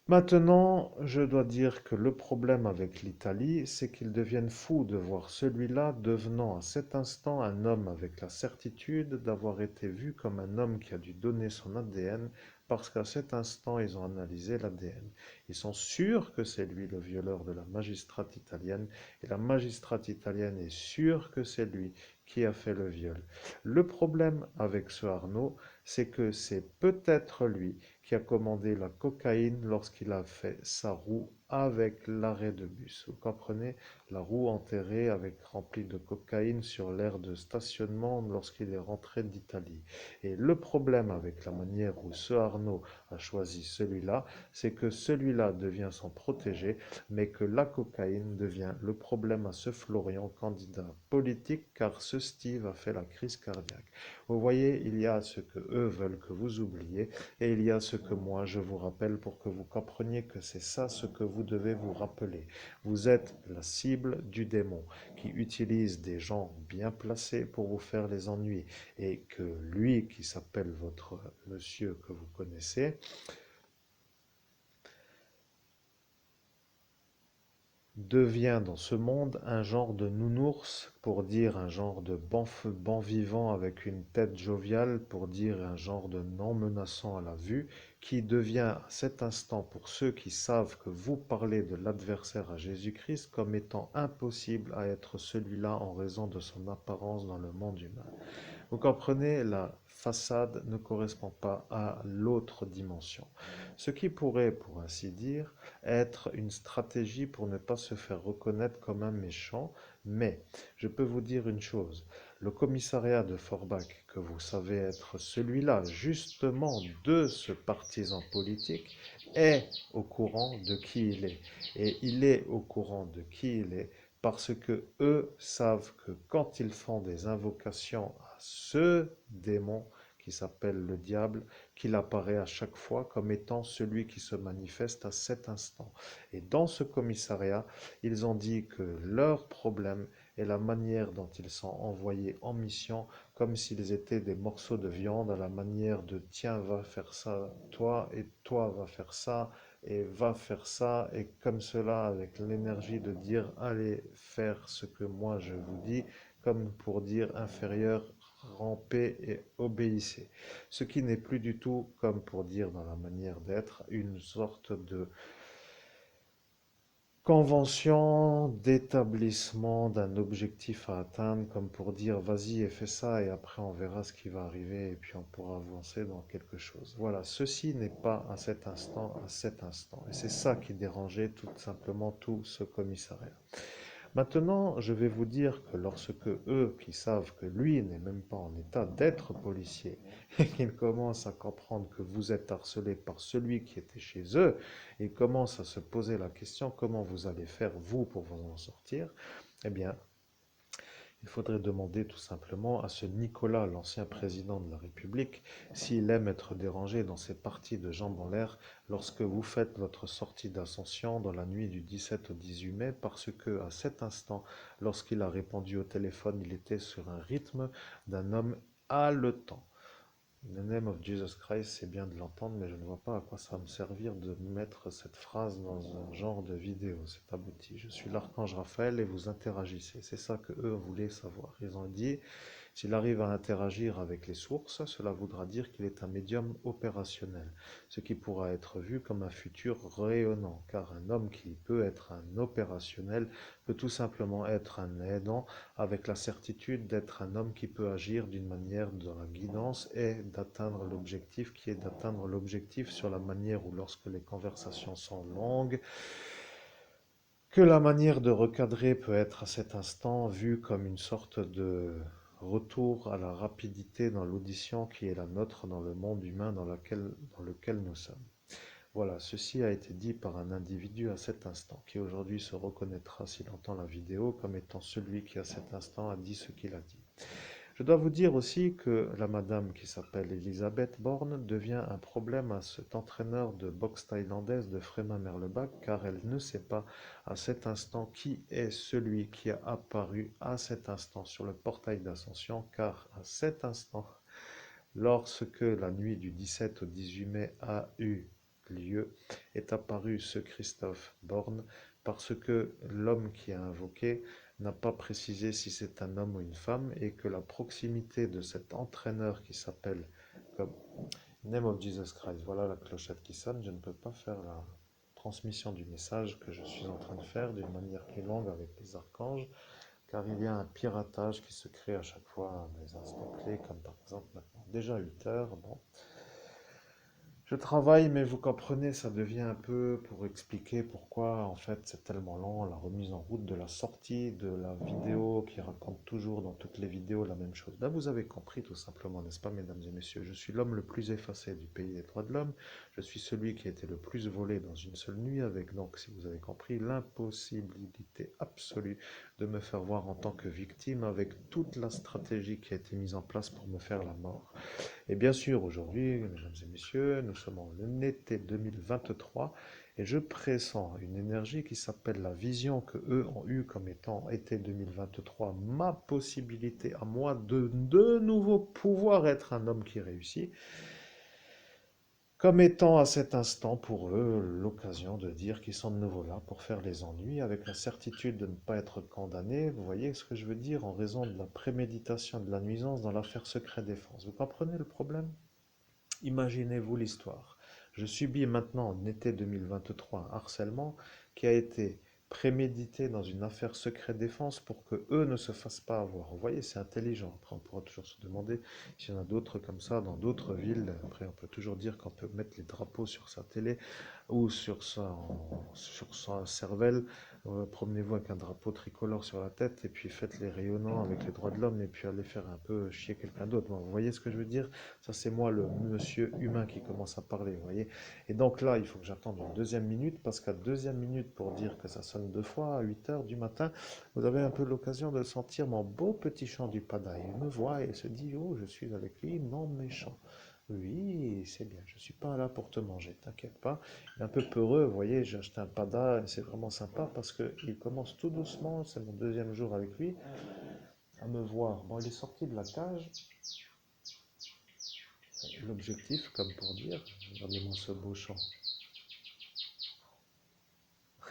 Maintenant, je dois dire que le problème avec l'Italie, c'est qu'ils deviennent fous de voir celui-là devenant à cet instant un homme avec la certitude d'avoir été vu comme un homme qui a dû donner son ADN parce qu'à cet instant, ils ont analysé l'ADN. Ils sont sûrs que c'est lui le violeur de la magistrate italienne et la magistrate italienne est sûre que c'est lui qui a fait le viol. Le problème avec ce Arnaud, c'est que c'est peut-être lui qui a commandé la cocaïne lorsqu'il a fait sa roue avec l'arrêt de bus. Vous comprenez? La roue enterrée avec remplie de cocaïne sur l'aire de stationnement lorsqu'il est rentré d'Italie. Et le problème avec la manière où ce Arnaud a choisi celui-là, c'est que celui-là devient son protégé, mais que la cocaïne devient le problème à ce Florian, candidat politique, car ce Steve a fait la crise cardiaque. Vous voyez, il y a ce que eux veulent que vous oubliez, et il y a ce que moi je vous rappelle pour que vous compreniez que c'est ça ce que vous devez vous rappeler. Vous êtes la cible du démon qui utilise des gens bien placés pour vous faire les ennuis, et que lui qui s'appelle votre monsieur que vous connaissez devient dans ce monde un genre de nounours, pour dire un genre de ban vivant avec une tête joviale, pour dire un genre de non menaçant à la vue, qui devient à cet instant, pour ceux qui savent que vous parlez de l'adversaire à Jésus-Christ, comme étant impossible à être celui-là en raison de son apparence dans le monde humain. Vous comprenez, la façade ne correspond pas à l'autre dimension. Ce qui pourrait, pour ainsi dire, être une stratégie pour ne pas se faire reconnaître comme un méchant, mais je peux vous dire une chose, le commissariat de Forbach, que vous savez être celui-là justement de ce partisan politique, est au courant de qui il est. Et il est au courant de qui il est parce que eux savent que quand ils font des invocations à ce démon qui s'appelle le diable, qu'il apparaît à chaque fois comme étant celui qui se manifeste à cet instant. Et dans ce commissariat, ils ont dit que leur problème est la manière dont ils sont envoyés en mission, comme s'ils étaient des morceaux de viande, à la manière de tiens, va faire ça, toi, et toi, va faire ça, et va faire ça, et comme cela, avec l'énergie de dire allez faire ce que moi je vous dis, comme pour dire inférieur, rampez et obéissez. Ce qui n'est plus du tout, comme pour dire dans la manière d'être, une sorte de convention d'établissement d'un objectif à atteindre, comme pour dire vas-y et fais ça et après on verra ce qui va arriver et puis on pourra avancer dans quelque chose. Voilà, ceci n'est pas à cet instant, à cet instant. Et c'est ça qui dérangeait tout simplement tout ce commissariat. Maintenant, je vais vous dire que lorsque eux, qui savent que lui n'est même pas en état d'être policier, et qu'ils commencent à comprendre que vous êtes harcelé par celui qui était chez eux, et commencent à se poser la question comment vous allez faire, vous, pour vous en sortir, eh bien, il faudrait demander tout simplement à ce Nicolas, l'ancien président de la République, s'il aime être dérangé dans ses parties de jambes en l'air lorsque vous faites votre sortie d'ascension dans la nuit du 17 au 18 mai, parce que à cet instant, lorsqu'il a répondu au téléphone, il était sur un rythme d'un homme haletant. In the name of Jesus Christ, c'est bien de l'entendre, mais je ne vois pas à quoi ça va me servir de mettre cette phrase dans un genre de vidéo. C'est abouti. Je suis l'archange Raphaël et vous interagissez. C'est ça que eux voulaient savoir. Ils ont dit, s'il arrive à interagir avec les sources, cela voudra dire qu'il est un médium opérationnel, ce qui pourra être vu comme un futur rayonnant, car un homme qui peut être un opérationnel peut tout simplement être un aidant avec la certitude d'être un homme qui peut agir d'une manière de la guidance et d'atteindre l'objectif qui est d'atteindre l'objectif sur la manière où lorsque les conversations sont longues, que la manière de recadrer peut être à cet instant vue comme une sorte de retour à la rapidité dans l'audition qui est la nôtre dans le monde humain dans lequel nous sommes. Voilà, ceci a été dit par un individu à cet instant, qui aujourd'hui se reconnaîtra s'il entend la vidéo comme étant celui qui à cet instant a dit ce qu'il a dit. Je dois vous dire aussi que la madame qui s'appelle Elisabeth Borne devient un problème à cet entraîneur de boxe thaïlandaise de Frémin Merlebach, car elle ne sait pas à cet instant qui est celui qui a apparu à cet instant sur le portail d'ascension, car à cet instant, lorsque la nuit du 17 au 18 mai a eu lieu, est apparu ce Christophe Borne, parce que l'homme qui a invoqué n'a pas précisé si c'est un homme ou une femme, et que la proximité de cet entraîneur qui s'appelle comme Name of Jesus Christ, voilà la clochette qui sonne, je ne peux pas faire la transmission du message que je suis en train de faire d'une manière plus longue avec les archanges. car il y a un piratage qui se crée à chaque fois à des instants clés, comme par exemple maintenant. Déjà 8 heures, bon. Je travaille, mais vous comprenez, ça devient un peu pour expliquer pourquoi en fait c'est tellement lent, la remise en route de la sortie de la vidéo qui raconte toujours dans toutes les vidéos la même chose. Là, vous avez compris tout simplement, n'est-ce pas, mesdames et messieurs? Je suis l'homme le plus effacé du pays des droits de l'homme. Je suis celui qui a été le plus volé dans une seule nuit, avec donc, si vous avez compris, l'impossibilité absolue de me faire voir en tant que victime, avec toute la stratégie qui a été mise en place pour me faire la mort. Et bien sûr, aujourd'hui, mesdames et messieurs, nous sommes en été 2023 et je pressens une énergie qui s'appelle la vision que eux ont eue comme étant été 2023, ma possibilité à moi de nouveau pouvoir être un homme qui réussit, comme étant à cet instant pour eux l'occasion de dire qu'ils sont de nouveau là pour faire les ennuis avec la certitude de ne pas être condamnés. Vous voyez ce que je veux dire en raison de la préméditation de la nuisance dans l'affaire secret défense. Vous comprenez le problème? Imaginez-vous l'histoire. Je subis maintenant en été 2023 un harcèlement qui a été prémédité dans une affaire secret défense pour que eux ne se fassent pas avoir. Vous voyez, c'est intelligent. Après, on pourra toujours se demander s'il y en a d'autres comme ça dans d'autres villes. Après, on peut toujours dire qu'on peut mettre les drapeaux sur sa télé ou sur sa cervelle. Promenez-vous avec un drapeau tricolore sur la tête et puis faites les rayonnants avec les droits de l'homme et puis allez faire un peu chier quelqu'un d'autre. Bon, vous voyez ce que je veux dire? Ça, c'est moi, le monsieur humain qui commence à parler, vous voyez. Et donc là, il faut que j'attende une deuxième minute, parce qu'à deuxième minute, pour dire que ça sonne deux fois, à 8 heures du matin, vous avez un peu l'occasion de sentir mon beau petit chant du pada. Il me voit et se dit, oh, je suis avec lui, non méchant. Oui, c'est bien, je suis pas là pour te manger, t'inquiète pas. Il est un peu peureux, vous voyez, j'ai acheté un pada et c'est vraiment sympa parce qu'il commence tout doucement, c'est mon deuxième jour avec lui, à me voir. Bon, il est sorti de la cage. L'objectif, comme pour dire, regardez-moi ce beau champ.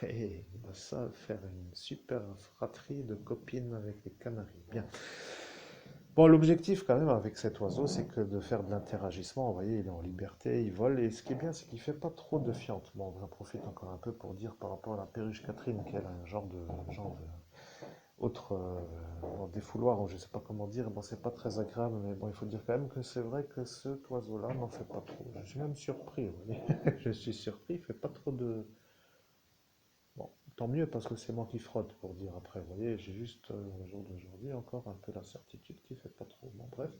Et ça, faire une super fratrie de copines avec les canaris. Bien. Bon, l'objectif quand même avec cet oiseau, c'est que de faire de l'interagissement. Vous voyez, il est en liberté, il vole. Et ce qui est bien, c'est qu'il fait pas trop de fientes. Bon, j'en profite encore un peu pour dire par rapport à la perruche Catherine, qu'elle a un genre de autre défouloir, ou je sais pas comment dire. Bon, c'est pas très agréable, mais bon, il faut dire quand même que c'est vrai que cet oiseau-là n'en fait pas trop. Je suis même surpris, vous voyez. Je suis surpris, il fait pas trop de. Bon, tant mieux parce que c'est moi qui frotte pour dire après. Vous voyez, j'ai juste au jour d'aujourd'hui encore un peu la certitude qu'il fait pas trop. Bon, bref.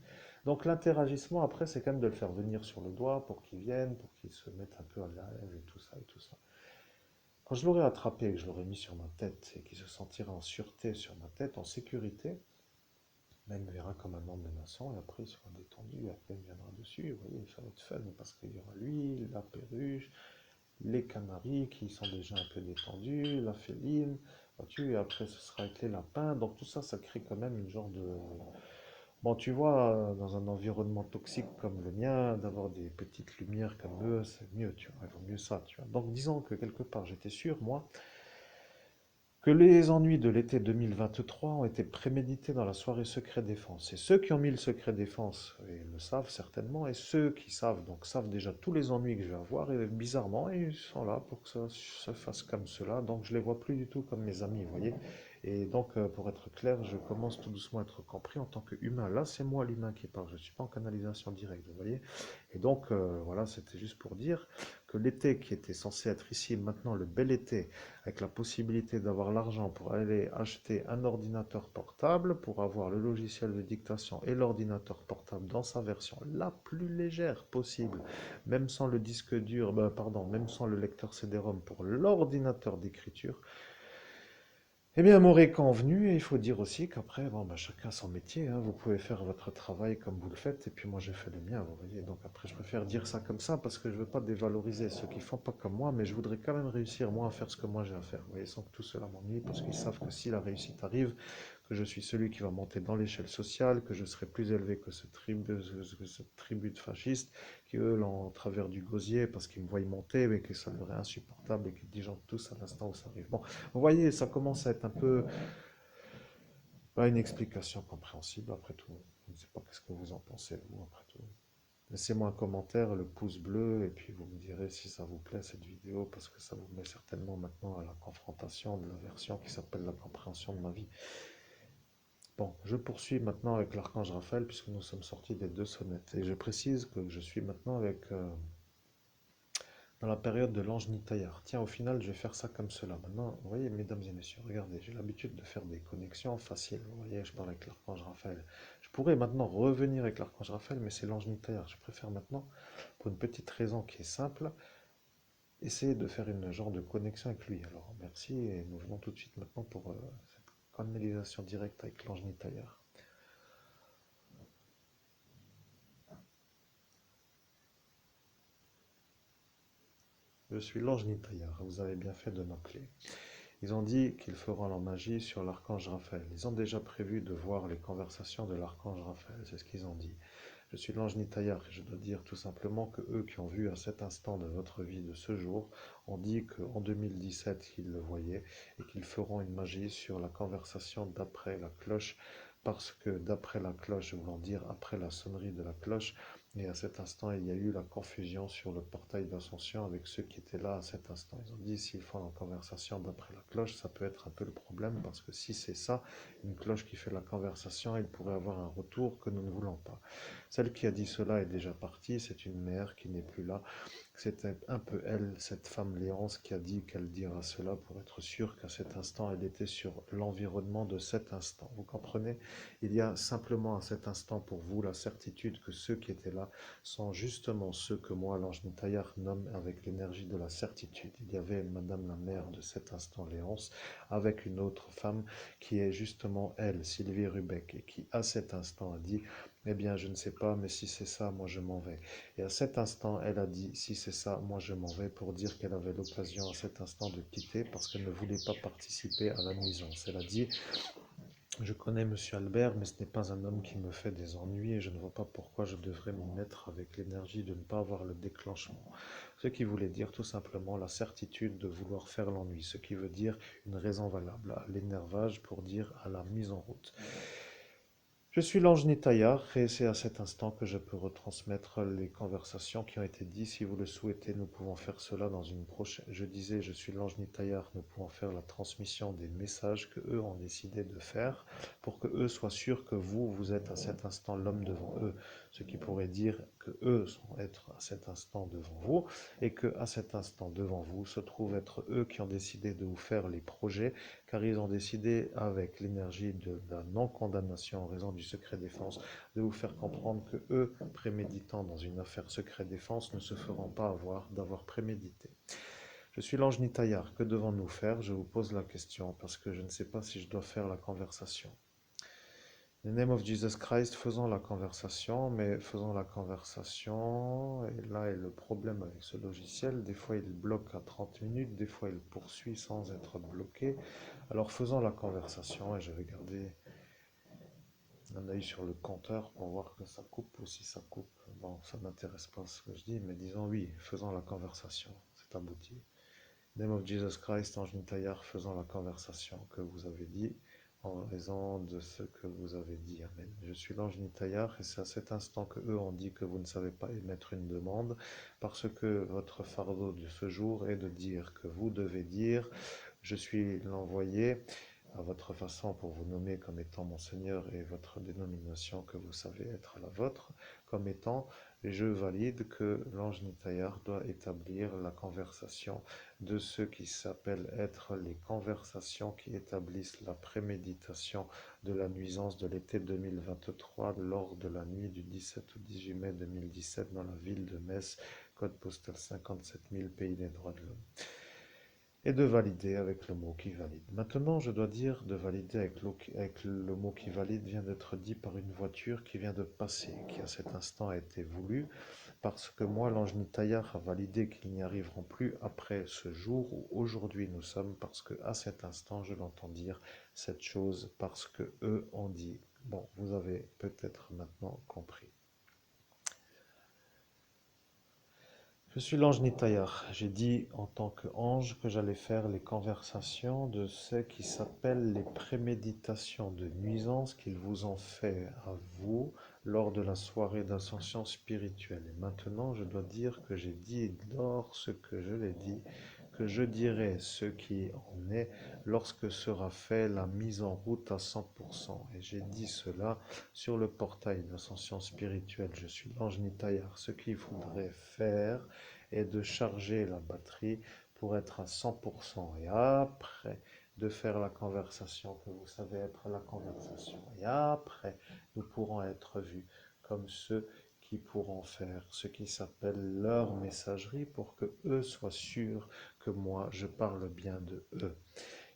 Donc l'interagissement après, c'est quand même de le faire venir sur le doigt pour qu'il vienne, pour qu'il se mette un peu à l'aise et tout ça et tout ça. Quand je l'aurais attrapé et que je l'aurais mis sur ma tête et qu'il se sentira en sûreté sur ma tête, en sécurité, là, il me verra comme un homme menaçant et après il sera détendu et après il me viendra dessus. Vous voyez, ça va être fun parce qu'il y aura lui, la perruche, les canaris qui sont déjà un peu détendus, la féline, vois-tu, et après ce sera avec les lapins. Donc tout ça, ça crée quand même une genre de. Bon, tu vois, dans un environnement toxique comme le mien, d'avoir des petites lumières comme eux, c'est mieux, tu vois, il vaut mieux ça, tu vois. Donc disons que quelque part, j'étais sûr, moi, que les ennuis de l'été 2023 ont été prémédités dans la soirée secret défense. Et ceux qui ont mis le secret défense le savent certainement, et ceux qui savent, donc savent déjà tous les ennuis que je vais avoir, et bizarrement, ils sont là pour que ça se fasse comme cela. Donc je les vois plus du tout comme mes amis, vous voyez. Et donc, pour être clair, je commence tout doucement à être compris en tant qu'humain. Là, c'est moi l'humain qui parle, je ne suis pas en canalisation directe, vous voyez. Et donc, voilà, c'était juste pour dire que l'été qui était censé être ici, maintenant le bel été, avec la possibilité d'avoir l'argent pour aller acheter un ordinateur portable, pour avoir le logiciel de dictation et l'ordinateur portable dans sa version la plus légère possible, même sans le disque dur, pardon, même sans le lecteur CD-ROM pour l'ordinateur d'écriture, eh bien, m'aurait convenu, et il faut dire aussi qu'après, bon, bah, chacun son métier, hein, vous pouvez faire votre travail comme vous le faites, et puis moi j'ai fait le mien, vous voyez. Donc après, je préfère dire ça comme ça, parce que je veux pas dévaloriser ceux qui font pas comme moi, mais je voudrais quand même réussir, moi, à faire ce que moi j'ai à faire, vous voyez, sans que tout cela m'ennuie, parce qu'ils savent que si la réussite arrive, que je suis celui qui va monter dans l'échelle sociale, que je serai plus élevé que cette tribu de fascistes, qui eux l'ont en travers du gosier, parce qu'ils me voient monter, mais que ça leur est insupportable, et qu'ils disjonctent tous à l'instant où ça arrive. Bon, vous voyez, ça commence à être un peu une explication compréhensible après tout. Je ne sais pas qu'est-ce que vous en pensez, vous, après tout. Laissez-moi un commentaire, le pouce bleu, et puis vous me direz si ça vous plaît cette vidéo, parce que ça vous met certainement maintenant à la confrontation de la version qui s'appelle la compréhension de ma vie. Bon, je poursuis maintenant avec l'archange Raphaël puisque nous sommes sortis des deux sonnettes. Et je précise que je suis maintenant dans la période de l'ange Nitayar. Tiens, au final, je vais faire ça comme cela. Maintenant, vous voyez, mesdames et messieurs, regardez, j'ai l'habitude de faire des connexions faciles. Vous voyez, je parle avec l'archange Raphaël. Je pourrais maintenant revenir avec l'archange Raphaël, mais c'est l'ange Nitayar. Je préfère maintenant, pour une petite raison qui est simple, essayer de faire une genre de connexion avec lui. Alors, merci, et nous venons tout de suite maintenant pour cette canalisation directe avec l'ange Nitayar. Je suis l'ange Nitayar, vous avez bien fait de m'appeler. Ils ont dit qu'ils feront leur magie sur l'archange Raphaël. Ils ont déjà prévu de voir les conversations de l'archange Raphaël, c'est ce qu'ils ont dit. Je suis l'ange Nitayar et je dois dire tout simplement que eux qui ont vu à cet instant de votre vie de ce jour ont dit qu'en 2017 ils le voyaient et qu'ils feront une magie sur la conversation d'après la cloche parce que d'après la cloche, voulant dire après la sonnerie de la cloche, et à cet instant, il y a eu la confusion sur le portail d'ascension avec ceux qui étaient là à cet instant. Ils ont dit, s'ils font la conversation d'après la cloche, ça peut être un peu le problème, parce que si c'est ça, une cloche qui fait la conversation, il pourrait avoir un retour que nous ne voulons pas. Celle qui a dit cela est déjà partie, c'est une mère qui n'est plus là. C'était un peu elle, cette femme Léonce, qui a dit qu'elle dira cela pour être sûre qu'à cet instant, elle était sur l'environnement de cet instant. Vous comprenez? Il y a simplement à cet instant pour vous la certitude que ceux qui étaient là sont justement ceux que moi, l'ange Nitayar, nomme avec l'énergie de la certitude. Il y avait Madame la mère de cet instant, Léonce, avec une autre femme qui est justement elle, Sylvie Rubec, et qui à cet instant a dit, eh bien, je ne sais pas, mais si c'est ça, moi je m'en vais. Et à cet instant, elle a dit, si c'est ça, moi je m'en vais, pour dire qu'elle avait l'occasion à cet instant de quitter parce qu'elle ne voulait pas participer à la nuisance. Elle a dit, je connais Monsieur Albert, mais ce n'est pas un homme qui me fait des ennuis et je ne vois pas pourquoi je devrais m'y mettre avec l'énergie de ne pas avoir le déclenchement. Ce qui voulait dire tout simplement la certitude de vouloir faire l'ennui, ce qui veut dire une raison valable à l'énervage pour dire à la mise en route. Je suis l'ange Nitayar et c'est à cet instant que je peux retransmettre les conversations qui ont été dites. Si vous le souhaitez, nous pouvons faire cela dans une prochaine. Je disais, je suis l'ange Nitayar, nous pouvons faire la transmission des messages que eux ont décidé de faire pour que eux soient sûrs que vous, vous êtes à cet instant l'homme devant eux. Ce qui pourrait dire que eux sont être à cet instant devant vous et que à cet instant devant vous se trouvent être eux qui ont décidé de vous faire les projets car ils ont décidé, avec l'énergie de la non-condamnation en raison du secret défense, de vous faire comprendre que eux, préméditant dans une affaire secret défense, ne se feront pas avoir d'avoir prémédité. Je suis l'ange Nitayar, que devons-nous faire? Je vous pose la question parce que je ne sais pas si je dois faire la conversation. In the name of Jesus Christ, faisons la conversation, mais faisons la conversation, et là est le problème avec ce logiciel, des fois il bloque à 30 minutes, des fois il poursuit sans être bloqué, alors faisons la conversation, et je vais garder un œil sur le compteur pour voir que ça coupe ou si ça coupe. Bon, ça ne m'intéresse pas ce que je dis, mais disons oui, faisons la conversation, c'est abouti. Name of Jesus Christ, Ange Nitayar, faisant la conversation que vous avez dit, en raison de ce que vous avez dit. Amen. Je suis l'ange Nitayar, et c'est à cet instant que eux ont dit que vous ne savez pas émettre une demande, parce que votre fardeau de ce jour est de dire que vous devez dire, je suis l'envoyé, à votre façon pour vous nommer comme étant mon Seigneur et votre dénomination que vous savez être la vôtre, comme étant, et je valide que l'ange Nitayar doit établir la conversation de ce qui s'appelle être les conversations qui établissent la préméditation de la nuisance de l'été 2023 lors de la nuit du 17 au 18 mai 2017 dans la ville de Metz, code postal 57 000, pays des droits de l'homme. Et de valider avec le mot qui valide. Maintenant, je dois dire de valider avec le mot qui valide vient d'être dit par une voiture qui vient de passer, qui à cet instant a été voulue, parce que moi, l'ange Nitayar a validé qu'ils n'y arriveront plus après ce jour où aujourd'hui nous sommes, parce que à cet instant, je l'entends dire cette chose, parce que eux ont dit. Bon, vous avez peut-être maintenant compris. Je suis l'ange Nitayar. J'ai dit en tant qu'ange que j'allais faire les conversations de ce qui s'appelle les préméditations de nuisance qu'ils vous ont fait à vous lors de la soirée d'ascension spirituelle. Et maintenant, je dois dire que j'ai dit lorsque je l'ai dit que je dirai ce qui en est lorsque sera fait la mise en route à 100%. Et j'ai dit cela sur le portail d'ascension spirituelle. Je suis l'ange Nitayar. Ce qu'il faudrait faire est de charger la batterie pour être à 100%. Et après, de faire la conversation que vous savez être la conversation. Et après, nous pourrons être vus comme ceux qui pourront faire ce qui s'appelle leur messagerie pour que eux soient sûrs que moi je parle bien de eux.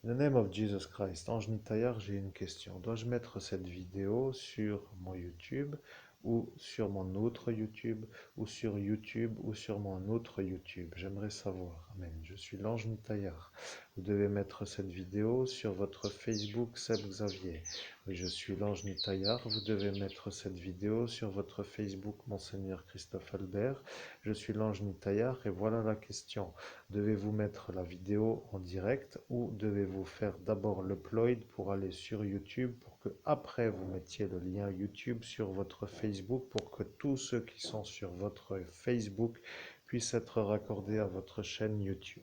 In the name of Jesus Christ, Ange Nitayar, j'ai une question. Dois-je mettre cette vidéo sur mon YouTube ou sur mon autre YouTube ou sur YouTube ou sur mon autre YouTube? J'aimerais savoir. Amen. Je suis l'Ange Nitayar. Vous devez mettre cette vidéo sur votre Facebook Seb Xavier. Oui, je suis l'Ange Nitayar. Vous devez mettre cette vidéo sur votre Facebook Monseigneur Christophe Albert. Je suis l'Ange Nitayar et voilà la question. Devez-vous mettre la vidéo en direct ou devez-vous faire d'abord l'upload pour aller sur YouTube pour que après vous mettiez le lien YouTube sur votre Facebook pour que tous ceux qui sont sur votre Facebook puissent être raccordés à votre chaîne YouTube.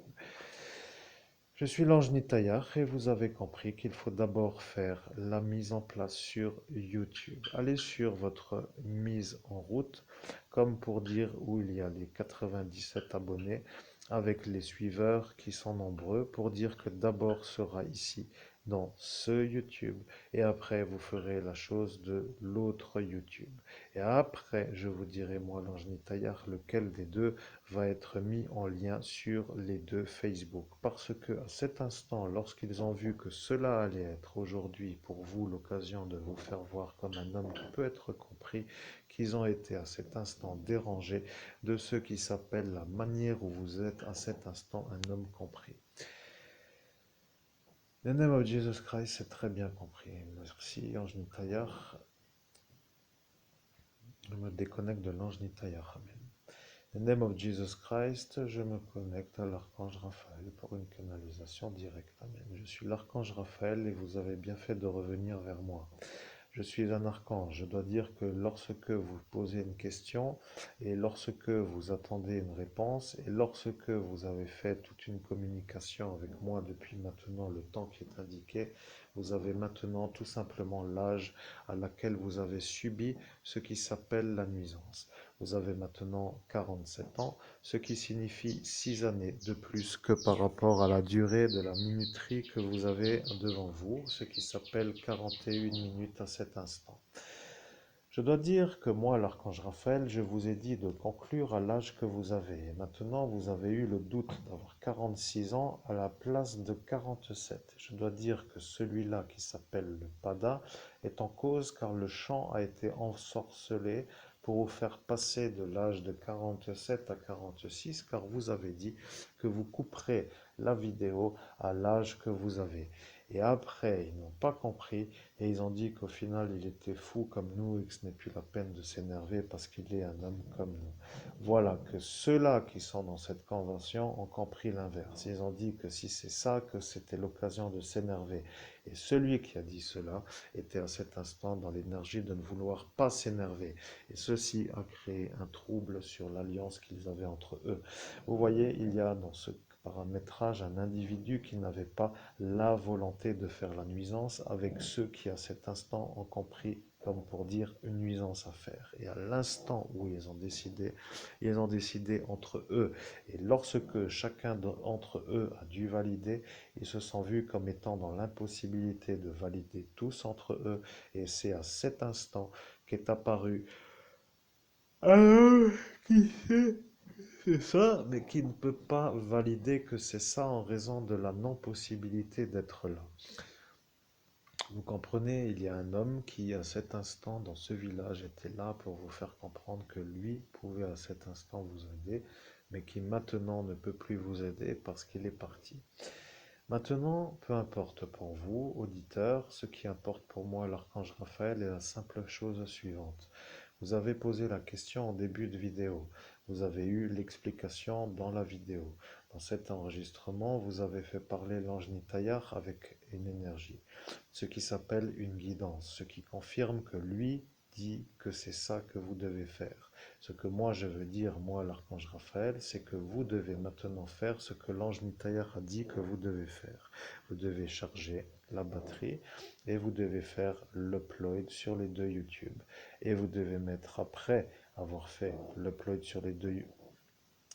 Je suis l'ange Nitayar et vous avez compris qu'il faut d'abord faire la mise en place sur YouTube. Allez sur votre mise en route, comme pour dire où il y a les 97 abonnés, avec les suiveurs qui sont nombreux, pour dire que d'abord sera ici dans ce YouTube et après vous ferez la chose de l'autre YouTube. Et après, je vous dirai, moi l'ange Nitayar, lequel des deux va être mis en lien sur les deux Facebook. Parce que à cet instant, lorsqu'ils ont vu que cela allait être aujourd'hui pour vous l'occasion de vous faire voir comme un homme qui peut être compris, qu'ils ont été à cet instant dérangés de ce qui s'appelle la manière où vous êtes à cet instant un homme compris. Le name of Jesus Christ, c'est très bien compris. Merci, Ange Nitayar. Je me déconnecte de l'Ange Nitayar. Amen. In the name of Jesus Christ, je me connecte à l'archange Raphaël pour une canalisation directe. Amen. Je suis l'archange Raphaël et vous avez bien fait de revenir vers moi. Je suis un archange. Je dois dire que lorsque vous posez une question et lorsque vous attendez une réponse et lorsque vous avez fait toute une communication avec moi depuis maintenant le temps qui est indiqué, vous avez maintenant tout simplement l'âge à laquelle vous avez subi ce qui s'appelle la nuisance. Vous avez maintenant 47 ans, ce qui signifie 6 années de plus que par rapport à la durée de la minuterie que vous avez devant vous, ce qui s'appelle 41 minutes à cet instant. Je dois dire que moi, l'archange Raphaël, je vous ai dit de conclure à l'âge que vous avez. Et maintenant, vous avez eu le doute d'avoir 46 ans à la place de 47. Je dois dire que celui-là qui s'appelle le Pada est en cause car le chant a été ensorcelé pour vous faire passer de l'âge de 47 à 46 car vous avez dit que vous couperez la vidéo à l'âge que vous avez. Et après, ils n'ont pas compris et ils ont dit qu'au final, il était fou comme nous et que ce n'est plus la peine de s'énerver parce qu'il est un homme comme nous. Voilà que ceux-là qui sont dans cette convention ont compris l'inverse. Ils ont dit que si c'est ça, que c'était l'occasion de s'énerver. Et celui qui a dit cela était à cet instant dans l'énergie de ne vouloir pas s'énerver. Et ceci a créé un trouble sur l'alliance qu'ils avaient entre eux. Vous voyez, il y a dans ce paramétrage un individu qui n'avait pas la volonté de faire la nuisance avec ceux qui à cet instant ont compris comme pour dire une nuisance à faire. Et à l'instant où ils ont décidé entre eux. Et lorsque chacun d'entre eux a dû valider, ils se sont vus comme étant dans l'impossibilité de valider tous entre eux. Et c'est à cet instant qu'est apparu un qui sait c'est ça, mais qui ne peut pas valider que c'est ça en raison de la non-possibilité d'être là. Vous comprenez, il y a un homme qui, à cet instant, dans ce village, était là pour vous faire comprendre que lui pouvait à cet instant vous aider, mais qui maintenant ne peut plus vous aider parce qu'il est parti. Maintenant, peu importe pour vous, auditeurs, ce qui importe pour moi, l'archange Raphaël, est la simple chose suivante. Vous avez posé la question en début de vidéo. Vous avez eu l'explication dans la vidéo. Dans cet enregistrement, vous avez fait parler l'ange Nitayar avec une énergie, ce qui s'appelle une guidance, ce qui confirme que lui dit que c'est ça que vous devez faire. Ce que moi je veux dire, moi l'archange Raphaël, c'est que vous devez maintenant faire ce que l'ange Mitaïr a dit que vous devez faire. Vous devez charger la batterie et vous devez faire l'upload sur les deux YouTube. Et vous devez mettre, après avoir fait l'upload sur les deux YouTube,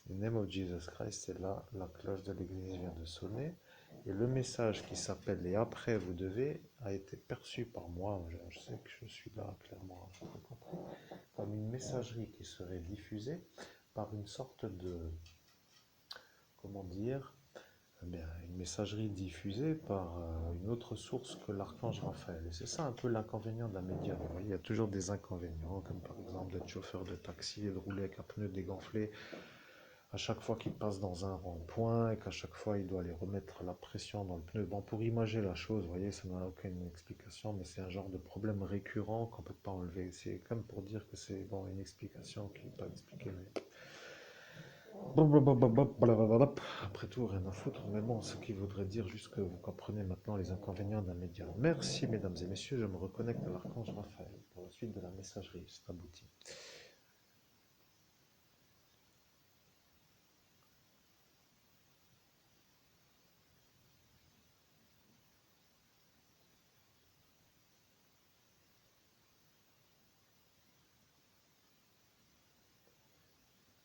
The name of Jesus Christ, c'est là, la cloche de l'église vient de sonner. Et le message qui s'appelle "Et après vous devez" a été perçu par moi, je sais que je suis là clairement, comme une messagerie qui serait diffusée par une sorte de, comment dire, eh bien, une messagerie diffusée par une autre source que l'archange Raphaël. Et c'est ça un peu l'inconvénient d'un médium. Vous voyez, il y a toujours des inconvénients, comme par exemple d'être chauffeur de taxi et de rouler avec un pneu dégonflé à chaque fois qu'il passe dans un rond-point et qu'à chaque fois il doit aller remettre la pression dans le pneu. Bon, pour imager la chose, vous voyez, ça n'a aucune explication, mais c'est un genre de problème récurrent qu'on ne peut pas enlever. C'est comme pour dire que c'est bon, une explication qui n'est pas expliquée, mais après tout, rien à foutre, mais bon, ce qui voudrait dire juste que vous comprenez maintenant les inconvénients d'un médium. Merci, mesdames et messieurs, je me reconnecte à l'archange Raphaël pour la suite de la messagerie, c'est abouti.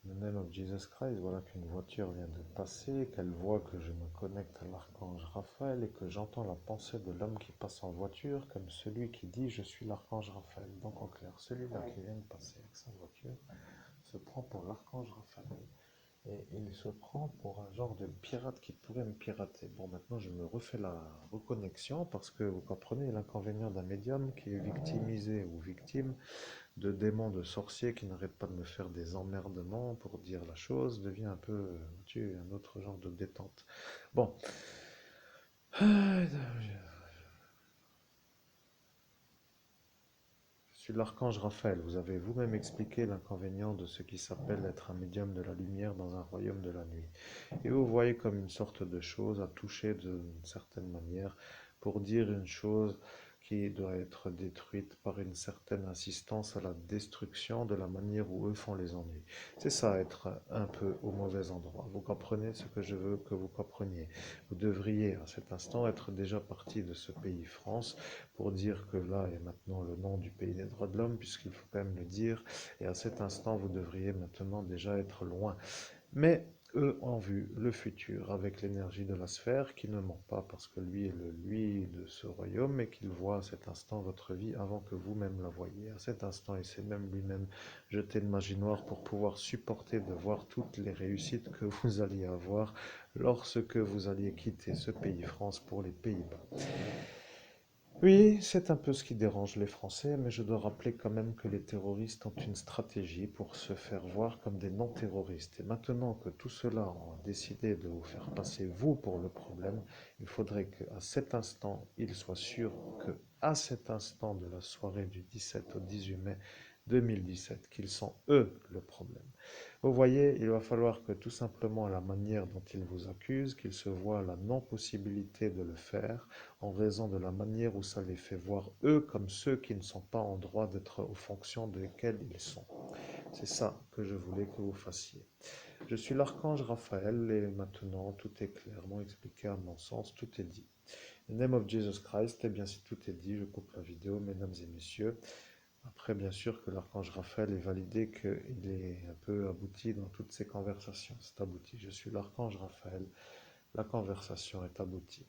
In the name of Jesus Christ, voilà qu'une voiture vient de passer, qu'elle voit que je me connecte à l'archange Raphaël et que j'entends la pensée de l'homme qui passe en voiture comme celui qui dit je suis l'archange Raphaël. Donc en clair, celui-là qui vient de passer avec sa voiture se prend pour l'archange Raphaël. Et il se prend pour un genre de pirate qui pourrait me pirater. Bon, maintenant je me refais la reconnexion parce que vous comprenez l'inconvénient d'un médium qui est victimisé ou victime de démons, de sorciers qui n'arrêtent pas de me faire des emmerdements pour dire la chose, devient un peu, un autre genre de détente. Bon. Je suis l'archange Raphaël. Vous avez vous-même expliqué l'inconvénient de ce qui s'appelle être un médium de la lumière dans un royaume de la nuit. Et vous voyez comme une sorte de chose à toucher d'une certaine manière pour dire une chose qui doit être détruite par une certaine assistance à la destruction de la manière où eux font les ennuis. C'est ça, être un peu au mauvais endroit. Vous comprenez ce que je veux que vous compreniez. Vous devriez à cet instant être déjà parti de ce pays France pour dire que là est maintenant le nom du pays des droits de l'homme, puisqu'il faut quand même le dire, et à cet instant vous devriez maintenant déjà être loin. Mais eux ont vu le futur avec l'énergie de la sphère qui ne ment pas parce que lui est le lui de ce royaume et qu'il voit à cet instant votre vie avant que vous-même la voyiez. À cet instant, il s'est même lui-même jeté de magie noire pour pouvoir supporter de voir toutes les réussites que vous alliez avoir lorsque vous alliez quitter ce pays France pour les Pays-Bas. Oui, c'est un peu ce qui dérange les Français, mais je dois rappeler quand même que les terroristes ont une stratégie pour se faire voir comme des non-terroristes. Et maintenant que tout cela ont décidé de vous faire passer vous pour le problème, il faudrait qu'à cet instant, ils soient sûrs que à cet instant de la soirée du 17 au 18 mai 2017, qu'ils sont eux le problème. Vous voyez, il va falloir que tout simplement la manière dont ils vous accusent, qu'ils se voient la non-possibilité de le faire, en raison de la manière où ça les fait voir eux comme ceux qui ne sont pas en droit d'être aux fonctions desquelles ils sont. C'est ça que je voulais que vous fassiez. Je suis l'archange Raphaël et maintenant tout est clairement expliqué à mon sens, tout est dit. In the name of Jesus Christ, eh bien si tout est dit, je coupe la vidéo, mesdames et messieurs. Après, bien sûr que l'archange Raphaël est validé qu'il est un peu abouti dans toutes ces conversations. C'est abouti. Je suis l'archange Raphaël. La conversation est aboutie.